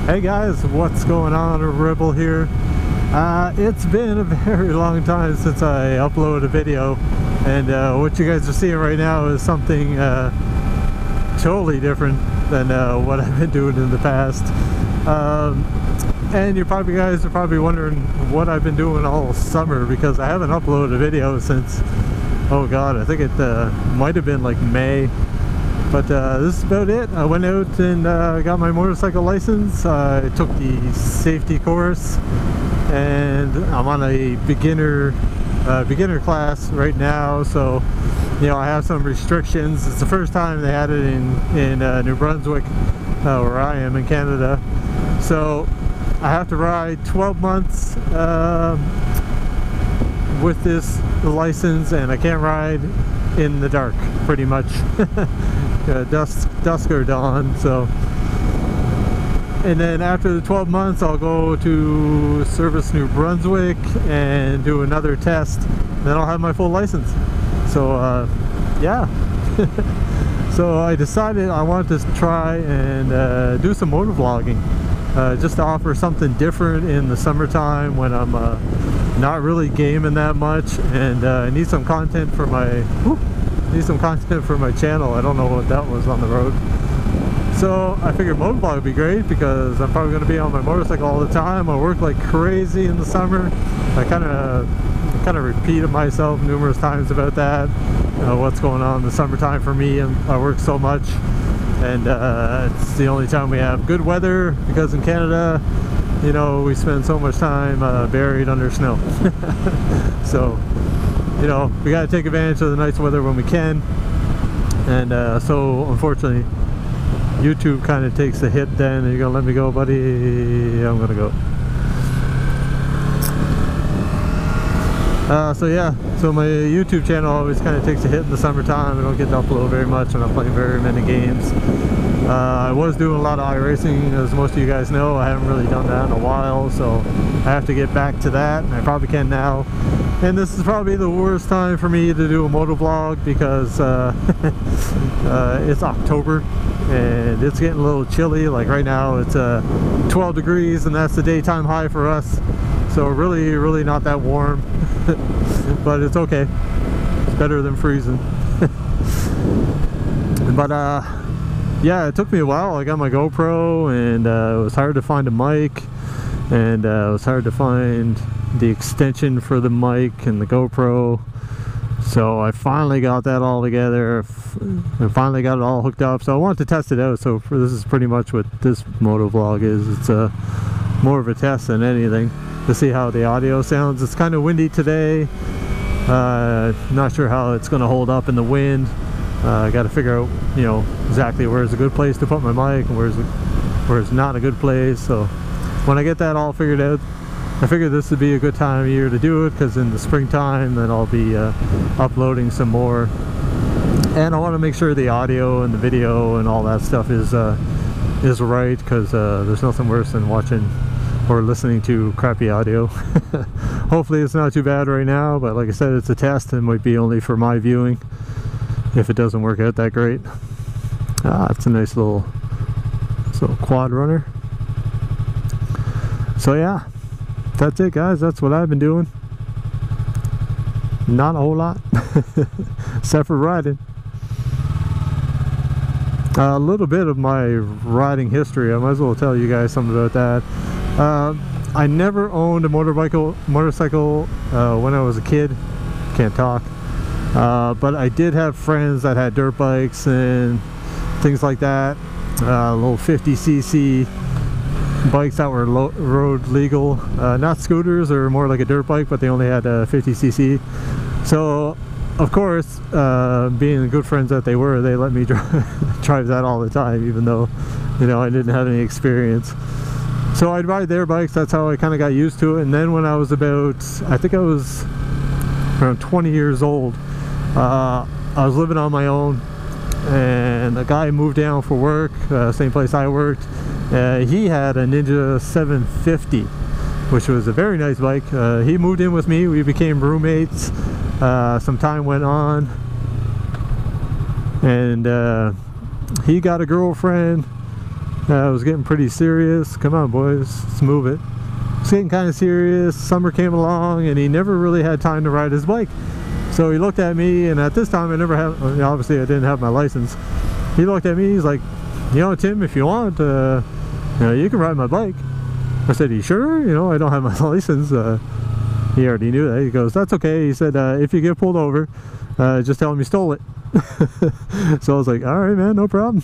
Hey guys, what's going on? Rebel here. It's been a very long time since I uploaded a video, and what you guys are seeing right now is something totally different than what I've been doing in the past. And you guys are probably wondering what I've been doing all summer, because I haven't uploaded a video since, oh god, I think it might have been like May. But this is about it. I went out and got my motorcycle license. I took the safety course, and I'm on a beginner class right now. So, you know, I have some restrictions. It's the first time they had it in New Brunswick, where I am in Canada. So I have to ride 12 months with this license, and I can't ride in the dark, pretty much. Dusk or dawn. So, and then after the 12 months I'll go to Service New Brunswick and do another test, then I'll have my full license. So yeah. So I decided I wanted to try and do some motovlogging, just to offer something different in the summertime when I'm not really gaming that much, and I need some content for my channel. I don't know what that was on the road. So I figured motovlog would be great, because I'm probably going to be on my motorcycle all the time. I work like crazy in the summer. I kind of repeated myself numerous times about that. What's going on in the summertime for me, and I work so much, and it's the only time we have good weather, because in Canada, you know, we spend so much time buried under snow. So, you know, we got to take advantage of the nice weather when we can. And so unfortunately YouTube kind of takes the hit then. Are you gonna let me go, buddy? I'm gonna go. So yeah, so my YouTube channel always kind of takes a hit in the summertime. I don't get to upload very much, and I'm playing very many games. I was doing a lot of iRacing, as most of you guys know. I haven't really done that in a while, so I have to get back to that, and I probably can now. And this is probably the worst time for me to do a motovlog, because it's October and it's getting a little chilly. Like right now it's 12 degrees, and that's the daytime high for us. So really not that warm. But it's okay. It's better than freezing. But yeah, it took me a while. I got my GoPro, and it was hard to find a mic, and it was hard to find the extension for the mic and the GoPro. So I finally got that all together. I finally got it all hooked up. So I wanted to test it out. So this is pretty much what this motovlog is. It's more of a test than anything, to see how the audio sounds. It's kind of windy today. Not sure how it's going to hold up in the wind. I got to figure out, you know, exactly where's a good place to put my mic and where's not a good place. So when I get that all figured out, I figured this would be a good time of year to do it, because in the springtime then I'll be uploading some more, and I want to make sure the audio and the video and all that stuff is right, because there's nothing worse than watching or listening to crappy audio. Hopefully it's not too bad right now, but like I said, it's a test and might be only for my viewing if it doesn't work out that great. It's a nice little quad runner. So yeah, that's it guys. That's what I've been doing. Not a whole lot except for riding. A little bit of my riding history. I might as well tell you guys something about that. I never owned a motorcycle when I was a kid. Can't talk. But I did have friends that had dirt bikes and things like that. Little 50cc bikes that were road legal. Not scooters, or more like a dirt bike, but they only had a 50cc. So of course, being the good friends that they were, they let me drive that all the time, even though, you know, I didn't have any experience. So I'd ride their bikes. That's how I kind of got used to it. And then when I was about, I think I was around 20 years old, I was living on my own, and a guy moved down for work, same place I worked. He had a Ninja 750, which was a very nice bike. He moved in with me. We became roommates. Some time went on, and he got a girlfriend, it was getting pretty serious. Come on, boys, let's move it. It's getting kind of serious. Summer came along, and he never really had time to ride his bike. So he looked at me, and at this time I never had, obviously I didn't have my license. He looked at me, he's like, you know, Tim, if you want, you know, you can ride my bike. I said, you sure? You know, I don't have my license. He already knew that. He goes, that's okay. He said, if you get pulled over, just tell him you stole it. So I was like, all right, man, no problem.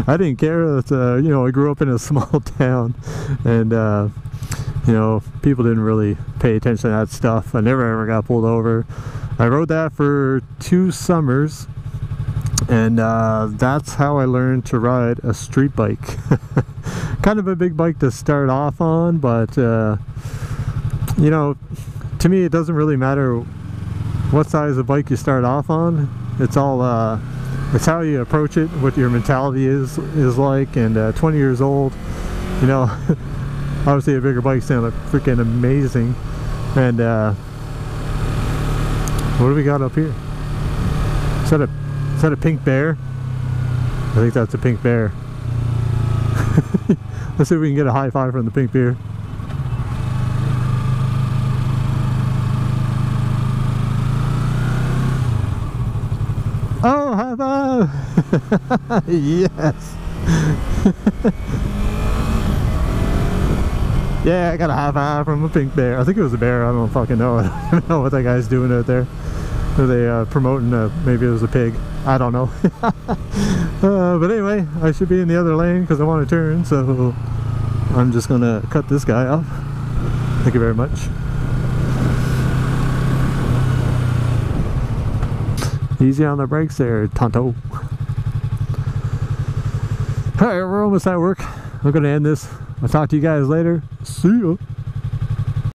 I didn't care that, you know, I grew up in a small town, and you know, people didn't really pay attention to that stuff. I never ever got pulled over. I rode that for 2 summers, and that's how I learned to ride a street bike. Kind of a big bike to start off on, but you know, to me it doesn't really matter what size of bike you start off on. It's all it's how you approach it, what your mentality is like. And 20 years old, you know, obviously a bigger bike sounded freaking amazing. And what do we got up here? Is that a pink bear? I think that's a pink bear. Let's see if we can get a high five from the pink bear. Oh, high five! Yes! Yeah, I got a high five from a pink bear. I think it was a bear, I don't fucking know. I don't even know what that guy's doing out there. Are they promoting, maybe it was a pig. I don't know. But anyway, I should be in the other lane because I want to turn, so I'm just going to cut this guy off. Thank you very much. Easy on the brakes there, Tonto. Alright, we're almost at work. I'm going to end this. I'll talk to you guys later. See ya.